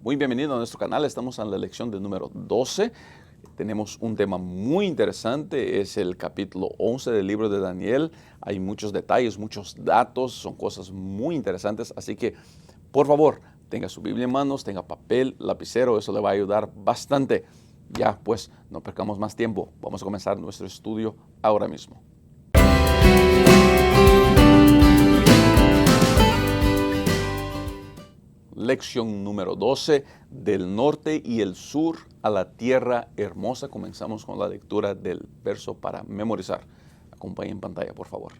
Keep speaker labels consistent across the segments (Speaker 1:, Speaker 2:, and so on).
Speaker 1: Muy bienvenido a nuestro canal. Estamos en la lección del número 12. Tenemos un tema muy interesante. Es el capítulo 11 del libro de Daniel. Hay muchos detalles, muchos datos. Son cosas muy interesantes. Así que, por favor, tenga su Biblia en manos, tenga papel, lapicero. Eso le va a ayudar bastante. Ya, pues, no perdamos más tiempo. Vamos a comenzar nuestro estudio ahora mismo. Lección número 12, del norte y el sur a la tierra hermosa. Comenzamos con la lectura del verso para memorizar. Acompañe en pantalla, por favor.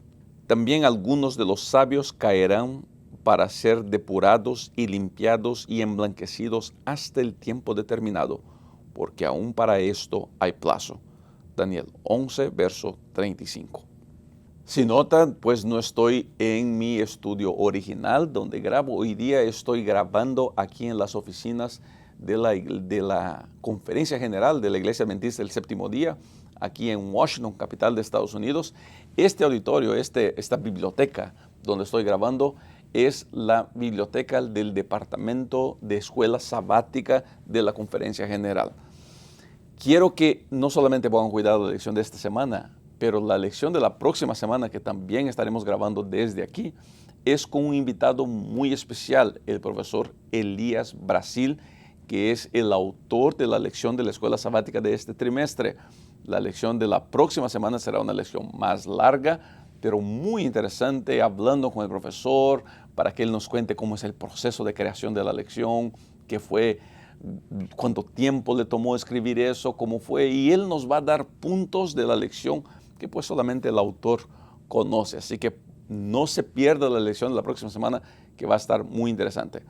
Speaker 1: También algunos de los sabios caerán para ser depurados y limpiados y emblanquecidos hasta el tiempo determinado, porque aún para esto hay plazo. Daniel 11, verso 35. Si notan, pues no estoy en mi estudio original donde grabo. Hoy día estoy grabando aquí en las oficinas de la Conferencia General de la Iglesia Adventista del Séptimo Día, aquí en Washington, capital de Estados Unidos. Este auditorio, esta biblioteca donde estoy grabando, es la biblioteca del Departamento de Escuela Sabática de la Conferencia General. Quiero que no solamente pongan cuidado de la lección de esta semana, pero la lección de la próxima semana, que también estaremos grabando desde aquí, es con un invitado muy especial, el profesor Elías Brasil, que es el autor de la lección de la escuela sabática de este trimestre. La lección de la próxima semana será una lección más larga, pero muy interesante, hablando con el profesor para que él nos cuente cómo es el proceso de creación de la lección, qué fue, cuánto tiempo le tomó escribir eso, cómo fue, y él nos va a dar puntos de la lección que pues solamente el autor conoce. Así que no se pierda la lección de la próxima semana, que va a estar muy interesante.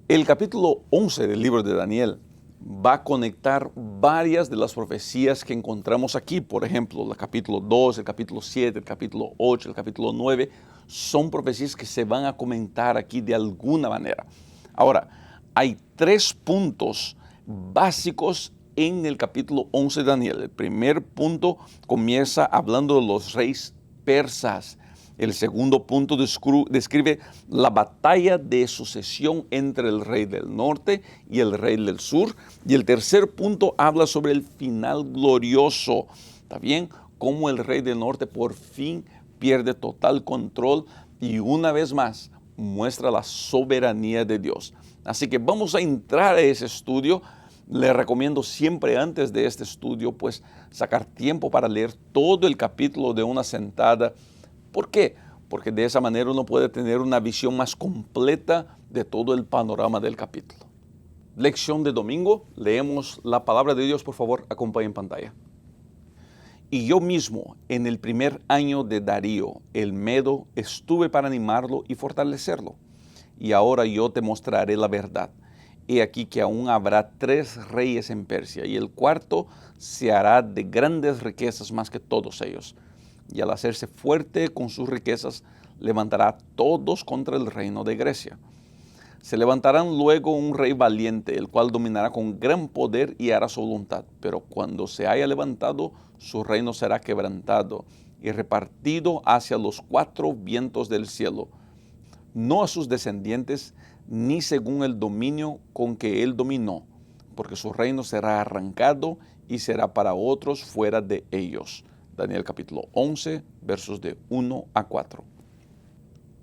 Speaker 1: El capítulo 11 del libro de Daniel va a conectar varias de las profecías que encontramos aquí. Por ejemplo, el capítulo 2, el capítulo 7, el capítulo 8, el capítulo 9, son profecías que se van a comentar aquí de alguna manera. Ahora, hay 3 puntos básicos en el capítulo 11 de Daniel. El primer punto comienza hablando de los reyes persas. El segundo punto describe la batalla de sucesión entre el rey del norte y el rey del sur. Y el tercer punto habla sobre el final glorioso. ¿Está bien? Cómo el rey del norte por fin pierde total control y una vez más muestra la soberanía de Dios. Así que vamos a entrar a ese estudio. Le recomiendo siempre antes de este estudio, pues, sacar tiempo para leer todo el capítulo de una sentada. ¿Por qué? Porque de esa manera uno puede tener una visión más completa de todo el panorama del capítulo. Lección de domingo. Leemos la palabra de Dios, por favor, acompañen en pantalla. Y yo mismo, en el primer año de Darío, el Medo, estuve para animarlo y fortalecerlo. Y ahora yo te mostraré la verdad. He aquí que aún habrá 3 reyes en Persia, y el cuarto se hará de grandes riquezas más que todos ellos. Y al hacerse fuerte con sus riquezas, levantará a todos contra el reino de Grecia. Se levantarán luego un rey valiente, el cual dominará con gran poder y hará su voluntad. Pero cuando se haya levantado, su reino será quebrantado y repartido hacia los 4 vientos del cielo, no a sus descendientes, ni según el dominio con que él dominó, porque su reino será arrancado y será para otros fuera de ellos. Daniel capítulo 11, versos de 1 a 4.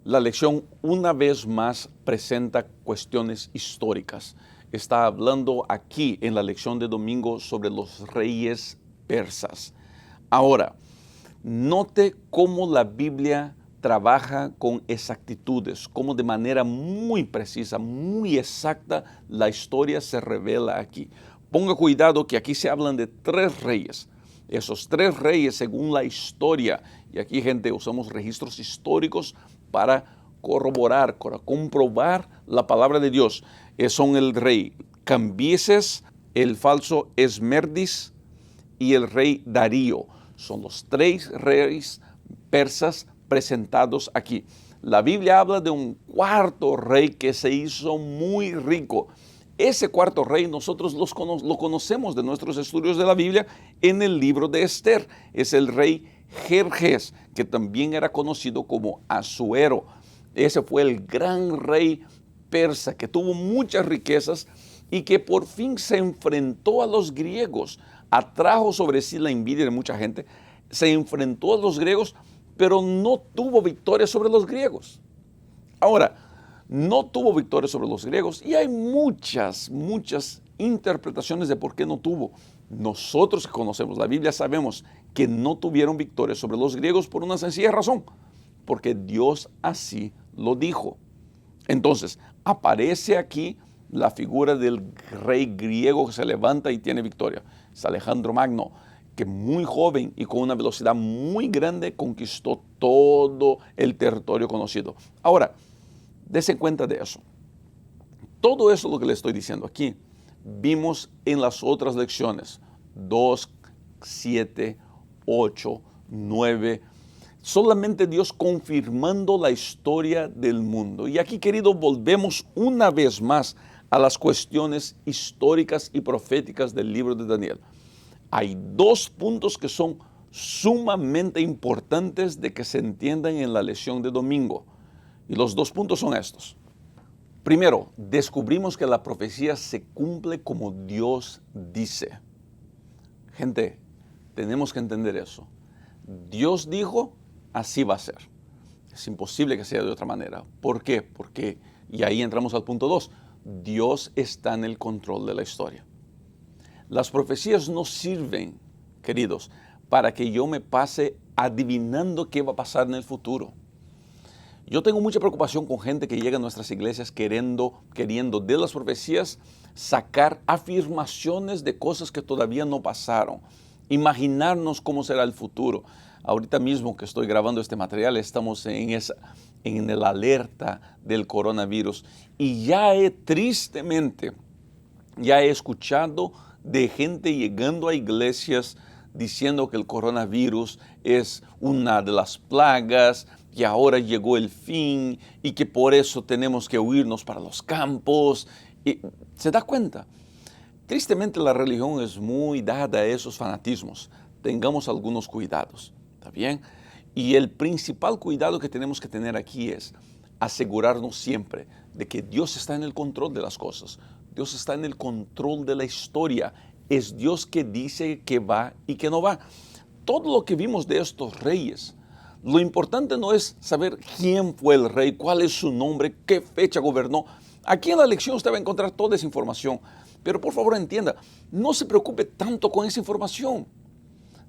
Speaker 1: La lección una vez más presenta cuestiones históricas. Está hablando aquí en la lección de domingo sobre los reyes persas. Ahora, note cómo la Biblia trabaja con exactitudes, cómo de manera muy precisa, muy exacta, la historia se revela aquí. Ponga cuidado que aquí se hablan de 3 reyes. Esos 3 reyes según la historia, y aquí, gente, usamos registros históricos para corroborar, para comprobar la palabra de Dios. Son el rey Cambises, el falso Esmerdis y el rey Darío. Son los 3 reyes persas presentados aquí. La Biblia habla de un cuarto rey que se hizo muy rico. Ese cuarto rey nosotros lo conocemos de nuestros estudios de la Biblia en el libro de Esther. Es el rey Jerjes, que también era conocido como Asuero. Ese fue el gran rey persa que tuvo muchas riquezas y que por fin se enfrentó a los griegos, atrajo sobre sí la envidia de mucha gente, se enfrentó a los griegos, pero no tuvo victoria sobre los griegos. Ahora, no tuvo victoria sobre los griegos y hay muchas interpretaciones de por qué no tuvo. Nosotros que conocemos la Biblia sabemos que no tuvieron victoria sobre los griegos por una sencilla razón, porque Dios así lo dijo. Entonces, aparece aquí la figura del rey griego que se levanta y tiene victoria. Es Alejandro Magno, que muy joven y con una velocidad muy grande conquistó todo el territorio conocido. Ahora, dése cuenta de eso. Todo eso lo que le estoy diciendo aquí, vimos en las otras lecciones, 2, 7, 8, 9, solamente Dios confirmando la historia del mundo. Y aquí, querido, volvemos una vez más a las cuestiones históricas y proféticas del libro de Daniel. Hay dos puntos que son sumamente importantes de que se entiendan en la lección de domingo. Y los dos puntos son estos. Primero, descubrimos que la profecía se cumple como Dios dice. Gente, tenemos que entender eso. Dios dijo, así va a ser. Es imposible que sea de otra manera. ¿Por qué? Porque, y ahí entramos al punto 2, Dios está en el control de la historia. Las profecías no sirven, queridos, para que yo me pase adivinando qué va a pasar en el futuro. Yo tengo mucha preocupación con gente que llega a nuestras iglesias queriendo de las profecías sacar afirmaciones de cosas que todavía no pasaron, imaginarnos cómo será el futuro. Ahorita mismo que estoy grabando este material estamos en el alerta del coronavirus y tristemente he escuchado de gente llegando a iglesias diciendo que el coronavirus es una de las plagas y ahora llegó el fin y que por eso tenemos que huirnos para los campos. Y, ¿se da cuenta? Tristemente la religión es muy dada a esos fanatismos. Tengamos algunos cuidados, ¿está bien? Y el principal cuidado que tenemos que tener aquí es asegurarnos siempre de que Dios está en el control de las cosas. Dios está en el control de la historia. Es Dios que dice que va y que no va. Todo lo que vimos de estos reyes, lo importante no es saber quién fue el rey, cuál es su nombre, qué fecha gobernó. Aquí en la lección usted va a encontrar toda esa información. Pero por favor entienda, no se preocupe tanto con esa información.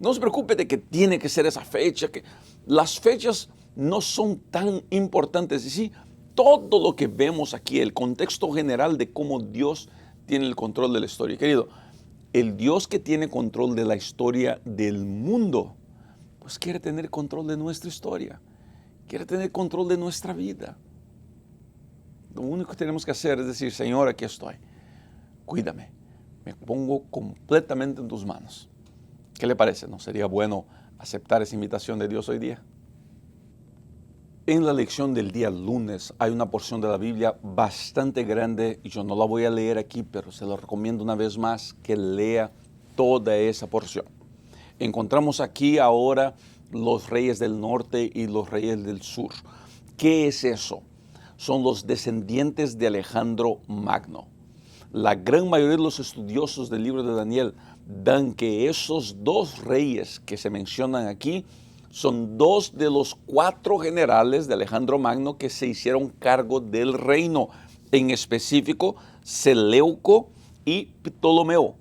Speaker 1: No se preocupe de que tiene que ser esa fecha, que las fechas no son tan importantes. Y sí, todo lo que vemos aquí, el contexto general de cómo Dios tiene el control de la historia. Querido, el Dios que tiene control de la historia del mundo, pues quiere tener control de nuestra historia, quiere tener control de nuestra vida. Lo único que tenemos que hacer es decir, Señor, aquí estoy, cuídame, me pongo completamente en tus manos. ¿Qué le parece? ¿No sería bueno aceptar esa invitación de Dios hoy día? En la lección del día lunes hay una porción de la Biblia bastante grande y yo no la voy a leer aquí, pero se lo recomiendo una vez más que lea toda esa porción. Encontramos aquí ahora los reyes del norte y los reyes del sur. ¿Qué es eso? Son los descendientes de Alejandro Magno. La gran mayoría de los estudiosos del libro de Daniel dan que esos dos reyes que se mencionan aquí son dos de los 4 generales de Alejandro Magno que se hicieron cargo del reino, en específico Seleuco y Ptolomeo.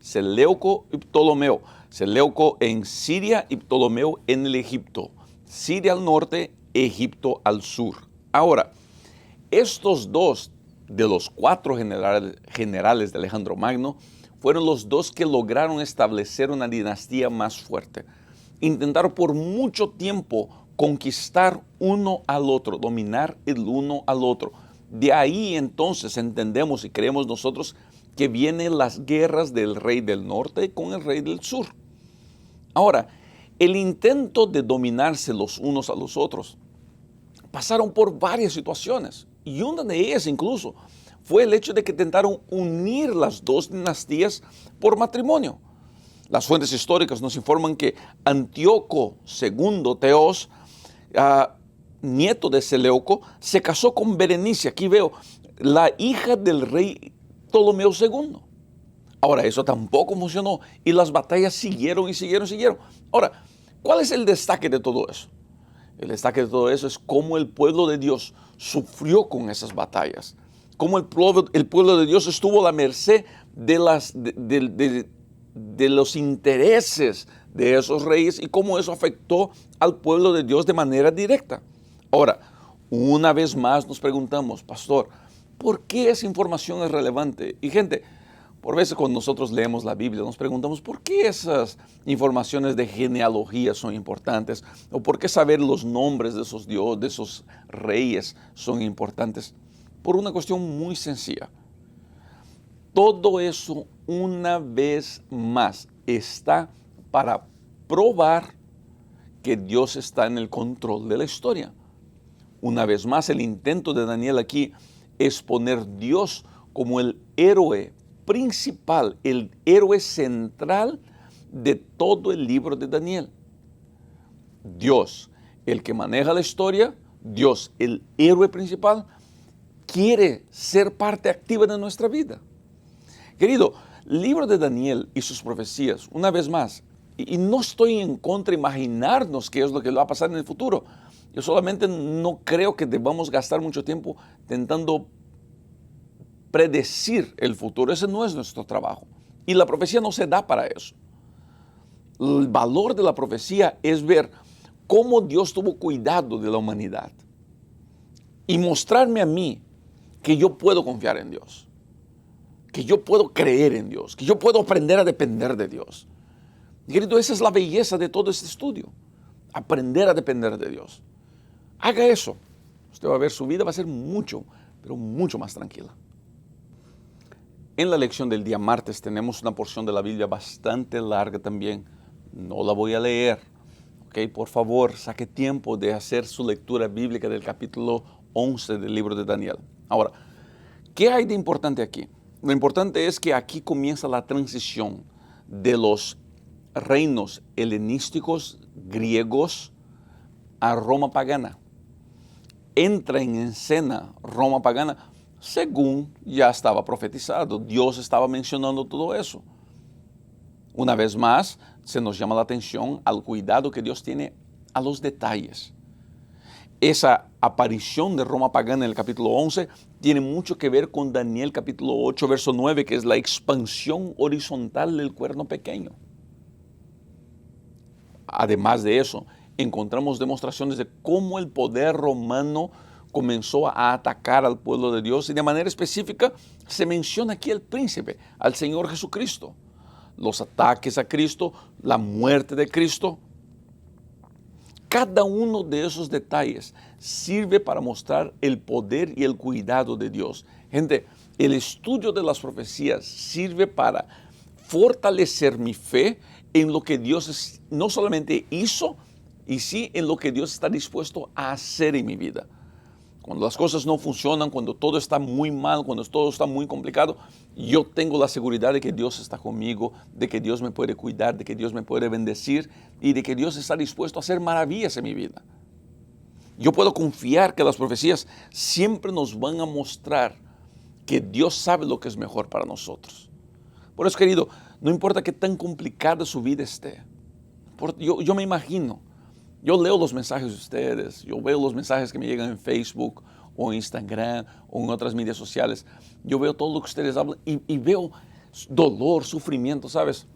Speaker 1: Seleuco y Ptolomeo. Seleuco en Siria y Ptolomeo en el Egipto. Siria al norte, Egipto al sur. Ahora, estos dos de los 4 generales de Alejandro Magno fueron los dos que lograron establecer una dinastía más fuerte. Intentaron por mucho tiempo conquistar uno al otro, dominar el uno al otro. De ahí entonces entendemos y creemos nosotros que vienen las guerras del rey del norte con el rey del sur. Ahora, el intento de dominarse los unos a los otros pasaron por varias situaciones y una de ellas incluso fue el hecho de que intentaron unir las dos dinastías por matrimonio. Las fuentes históricas nos informan que Antíoco II Teos, nieto de Seleuco, se casó con Berenice. Aquí veo la hija del rey Ptolomeo II. Ahora, eso tampoco funcionó y las batallas siguieron y siguieron y siguieron. Ahora, ¿cuál es el destaque de todo eso? El destaque de todo eso es cómo el pueblo de Dios sufrió con esas batallas. Cómo el pueblo de Dios estuvo a la merced de los intereses de esos reyes y cómo eso afectó al pueblo de Dios de manera directa. Ahora, una vez más nos preguntamos, pastor, ¿por qué esa información es relevante? Y gente, por veces cuando nosotros leemos la Biblia nos preguntamos por qué esas informaciones de genealogía son importantes o por qué saber los nombres de esos dioses, de esos reyes son importantes. Por una cuestión muy sencilla. Todo eso una vez más está para probar que Dios está en el control de la historia. Una vez más, el intento de Daniel aquí es poner a Dios como el héroe principal, el héroe central de todo el libro de Daniel. Dios, el que maneja la historia, Dios, el héroe principal, quiere ser parte activa de nuestra vida. Querido, el libro de Daniel y sus profecías, una vez más, y no estoy en contra de imaginarnos qué es lo que va a pasar en el futuro. Yo solamente no creo que debamos gastar mucho tiempo intentando predecir el futuro. Ese no es nuestro trabajo. Y la profecía no se da para eso. El valor de la profecía es ver cómo Dios tuvo cuidado de la humanidad y mostrarme a mí que yo puedo confiar en Dios, que yo puedo creer en Dios, que yo puedo aprender a depender de Dios. Querido, esa es la belleza de todo este estudio, aprender a depender de Dios. Haga eso. Usted va a ver, su vida va a ser mucho, pero mucho más tranquila. En la lección del día martes tenemos una porción de la Biblia bastante larga también. No la voy a leer. ¿Okay? Por favor, saque tiempo de hacer su lectura bíblica del capítulo 11 del libro de Daniel. Ahora, ¿qué hay de importante aquí? Lo importante es que aquí comienza la transición de los reinos helenísticos griegos a Roma pagana. Entra en escena Roma pagana según ya estaba profetizado. Dios estaba mencionando todo eso. Una vez más, se nos llama la atención al cuidado que Dios tiene a los detalles. Esa aparición de Roma pagana en el capítulo 11 tiene mucho que ver con Daniel capítulo 8, verso 9, que es la expansión horizontal del cuerno pequeño. Además de eso, encontramos demostraciones de cómo el poder romano comenzó a atacar al pueblo de Dios y de manera específica se menciona aquí al príncipe, al Señor Jesucristo. Los ataques a Cristo, la muerte de Cristo. Cada uno de esos detalles sirve para mostrar el poder y el cuidado de Dios. Gente, el estudio de las profecías sirve para fortalecer mi fe en lo que Dios no solamente hizo, y sí en lo que Dios está dispuesto a hacer en mi vida. Cuando las cosas no funcionan, cuando todo está muy mal, cuando todo está muy complicado, yo tengo la seguridad de que Dios está conmigo, de que Dios me puede cuidar, de que Dios me puede bendecir y de que Dios está dispuesto a hacer maravillas en mi vida. Yo puedo confiar que las profecías siempre nos van a mostrar que Dios sabe lo que es mejor para nosotros. Por eso, querido, no importa qué tan complicada su vida esté. Yo me imagino. Yo leo los mensajes de ustedes, yo veo los mensajes que me llegan en Facebook o en Instagram o en otras medias sociales. Yo veo todo lo que ustedes hablan y veo dolor, sufrimiento, ¿sabes?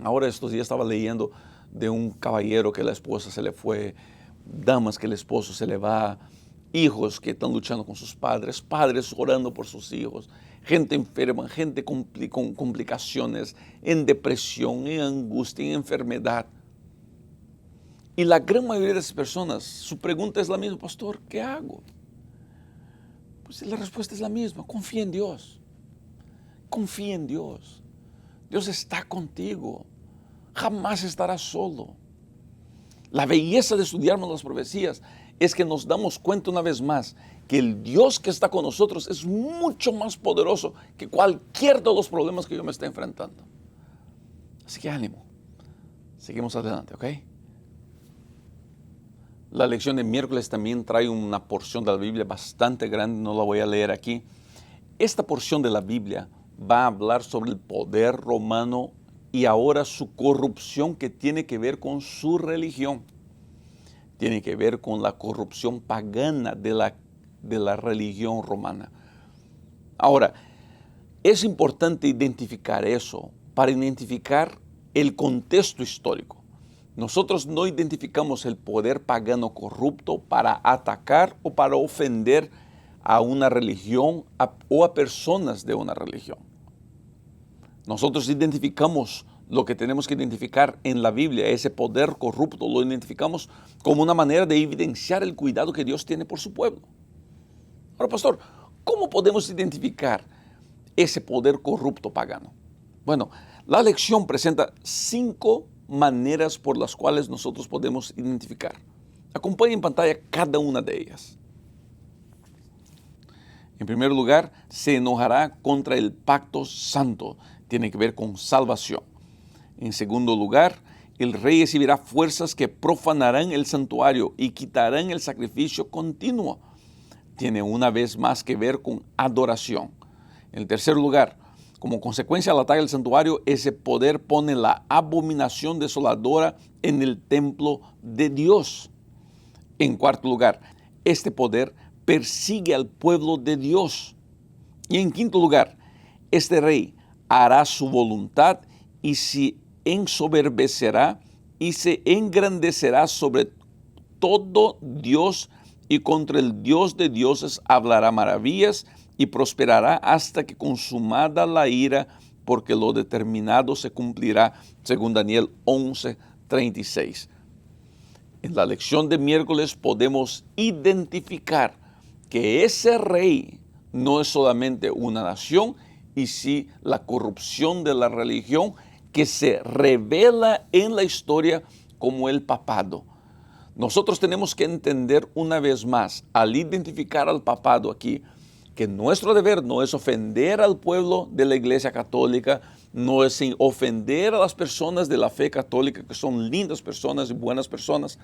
Speaker 1: Ahora estos días estaba leyendo de un caballero que la esposa se le fue, damas que el esposo se le va, hijos que están luchando con sus padres, padres orando por sus hijos, gente enferma, gente con complicaciones, en depresión, en angustia, en enfermedad. Y la gran mayoría de esas personas, su pregunta es la misma, pastor, ¿qué hago? Pues la respuesta es la misma, confía en Dios. Confía en Dios. Dios está contigo. Jamás estarás solo. La belleza de estudiarnos las profecías es que nos damos cuenta una vez más que el Dios que está con nosotros es mucho más poderoso que cualquier de los problemas que yo me esté enfrentando. Así que ánimo. Seguimos adelante, ¿ok? La lección de miércoles también trae una porción de la Biblia bastante grande, no la voy a leer aquí. Esta porción de la Biblia va a hablar sobre el poder romano y ahora su corrupción que tiene que ver con su religión. Tiene que ver con la corrupción pagana de la religión romana. Ahora, es importante identificar eso para identificar el contexto histórico. Nosotros no identificamos el poder pagano corrupto para atacar o para ofender a una religión o a personas de una religión. Nosotros identificamos lo que tenemos que identificar en la Biblia, ese poder corrupto, lo identificamos como una manera de evidenciar el cuidado que Dios tiene por su pueblo. Ahora, pastor, ¿cómo podemos identificar ese poder corrupto pagano? Bueno, la lección presenta 5 maneras por las cuales nosotros podemos identificar. Acompañe en pantalla cada una de ellas. En primer lugar, se enojará contra el pacto santo. Tiene que ver con salvación. En segundo lugar, el rey exhibirá fuerzas que profanarán el santuario y quitarán el sacrificio continuo. Tiene una vez más que ver con adoración. En tercer lugar, como consecuencia del ataque al santuario, ese poder pone la abominación desoladora en el templo de Dios. En cuarto lugar, este poder persigue al pueblo de Dios. Y en quinto lugar, este rey hará su voluntad y se ensoberbecerá y se engrandecerá sobre todo Dios y contra el Dios de dioses hablará maravillas y prosperará hasta que consumada la ira, porque lo determinado se cumplirá, según Daniel 11:36. En la lección de miércoles podemos identificar que ese rey no es solamente una nación, y sí la corrupción de la religión que se revela en la historia como el papado. Nosotros tenemos que entender una vez más, al identificar al papado aquí, que nuestro deber no es ofender al pueblo de la Iglesia Católica, no es ofender a las personas de la fe católica, que son lindas personas y buenas personas.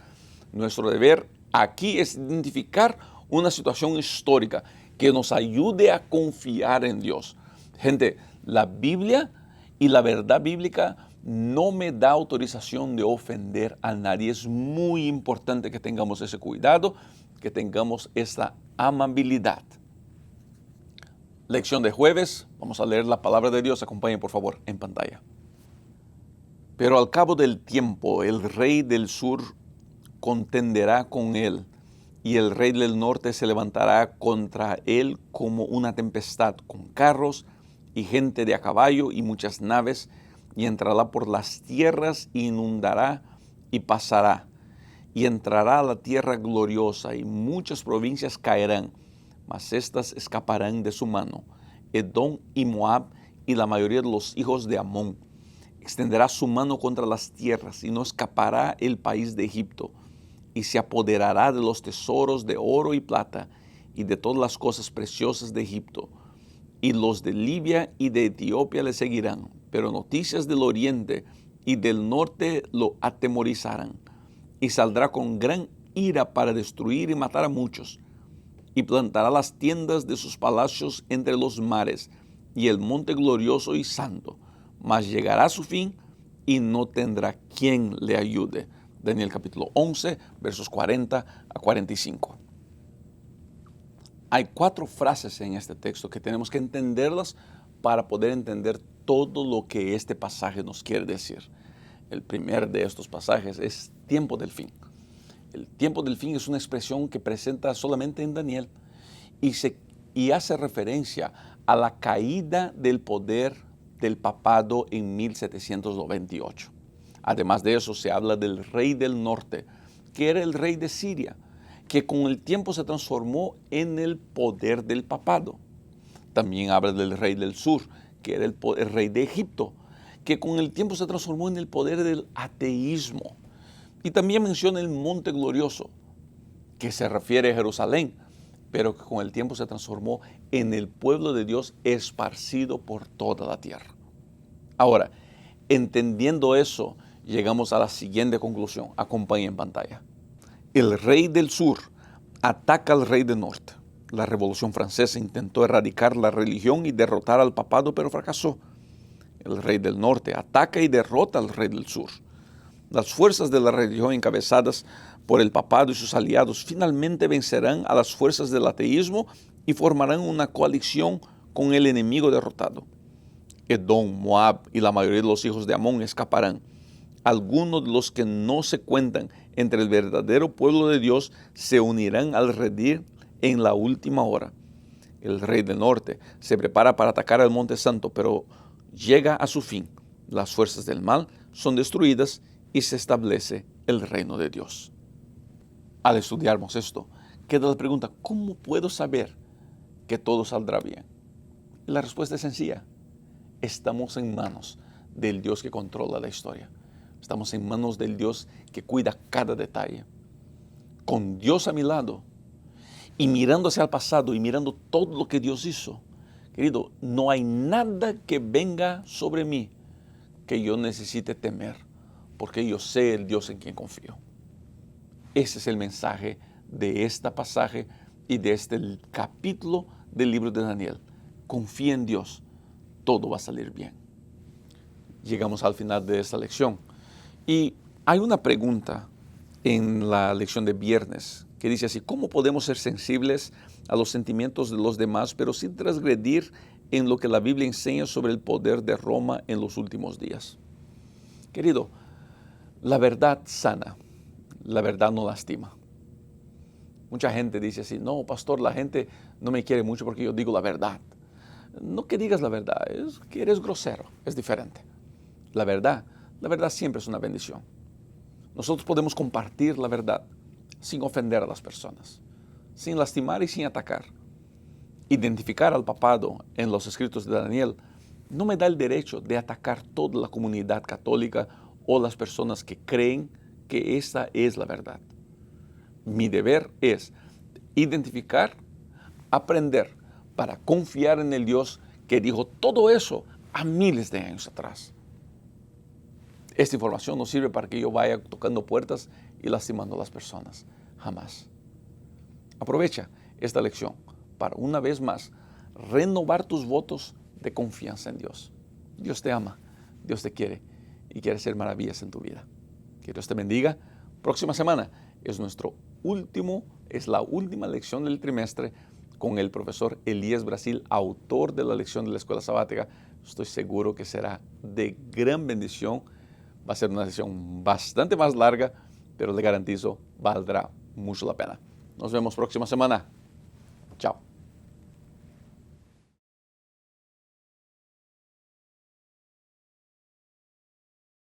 Speaker 1: Nuestro deber aquí es identificar una situación histórica que nos ayude a confiar en Dios. Gente, la Biblia y la verdad bíblica no me da autorización de ofender a nadie. Es muy importante que tengamos ese cuidado, que tengamos esta amabilidad. Lección de jueves, vamos a leer la palabra de Dios. Acompañen por favor en pantalla. Pero al cabo del tiempo, el rey del sur contenderá con él, y el rey del norte se levantará contra él como una tempestad, con carros y gente de a caballo y muchas naves, y entrará por las tierras, inundará y pasará, y entrará a la tierra gloriosa, y muchas provincias caerán, mas éstas escaparán de su mano, Edom y Moab y la mayoría de los hijos de Amón. Extenderá su mano contra las tierras, y no escapará el país de Egipto, y se apoderará de los tesoros de oro y plata, y de todas las cosas preciosas de Egipto. Y los de Libia y de Etiopía le seguirán, pero noticias del oriente y del norte lo atemorizarán. Y saldrá con gran ira para destruir y matar a muchos, y plantará las tiendas de sus palacios entre los mares y el monte glorioso y santo, mas llegará a su fin y no tendrá quien le ayude. Daniel capítulo 11, versos 40 a 45. Hay 4 frases en este texto que tenemos que entenderlas para poder entender todo lo que este pasaje nos quiere decir. El primer de estos pasajes es tiempo del fin. El tiempo del fin es una expresión que presenta solamente en Daniel y hace referencia a la caída del poder del papado en 1798. Además de eso, se habla del rey del norte, que era el rey de Siria, que con el tiempo se transformó en el poder del papado. También habla del rey del sur, que era el rey de Egipto, que con el tiempo se transformó en el poder del ateísmo. Y también menciona el monte glorioso, que se refiere a Jerusalén, pero que con el tiempo se transformó en el pueblo de Dios esparcido por toda la tierra. Ahora, entendiendo eso, llegamos a la siguiente conclusión. Acompañe en pantalla. El rey del sur ataca al rey del norte. La Revolución Francesa intentó erradicar la religión y derrotar al papado, pero fracasó. El rey del norte ataca y derrota al rey del sur. Las fuerzas de la religión encabezadas por el papado y sus aliados finalmente vencerán a las fuerzas del ateísmo y formarán una coalición con el enemigo derrotado. Edom, Moab y la mayoría de los hijos de Amón escaparán. Algunos de los que no se cuentan entre el verdadero pueblo de Dios se unirán al redil en la última hora. El rey del norte se prepara para atacar al Monte Santo, pero llega a su fin. Las fuerzas del mal son destruidas y se establece el reino de Dios. Al estudiarmos esto, queda la pregunta, ¿cómo puedo saber que todo saldrá bien? Y la respuesta es sencilla. Estamos en manos del Dios que controla la historia. Estamos en manos del Dios que cuida cada detalle. Con Dios a mi lado y mirando hacia el pasado y mirando todo lo que Dios hizo, querido, no hay nada que venga sobre mí que yo necesite temer, porque yo sé el Dios en quien confío. Ese es el mensaje de este pasaje y de este capítulo del libro de Daniel. Confía en Dios, todo va a salir bien. Llegamos al final de esta lección y hay una pregunta en la lección de viernes que dice así: ¿cómo podemos ser sensibles a los sentimientos de los demás, pero sin transgredir en lo que la Biblia enseña sobre el poder de Roma en los últimos días? Querido, la verdad sana, la verdad no lastima. Mucha gente dice así: no, pastor, la gente no me quiere mucho porque yo digo la verdad. No que digas la verdad, es que eres grosero, es diferente. La verdad siempre es una bendición. Nosotros podemos compartir la verdad sin ofender a las personas, sin lastimar y sin atacar. Identificar al papado en los escritos de Daniel no me da el derecho de atacar toda la comunidad católica o las personas que creen que esta es la verdad. Mi deber es identificar, aprender para confiar en el Dios que dijo todo eso a miles de años atrás. Esta información no sirve para que yo vaya tocando puertas y lastimando a las personas. Jamás. Aprovecha esta lección para una vez más renovar tus votos de confianza en Dios. Dios te ama, Dios te quiere y quiere hacer maravillas en tu vida. Que Dios te bendiga. Próxima semana es la última lección del trimestre con el profesor Elías Brasil, autor de la lección de la escuela sabática. Estoy seguro que será de gran bendición. Va a ser una sesión bastante más larga, pero le garantizo, valdrá mucho la pena. Nos vemos próxima semana.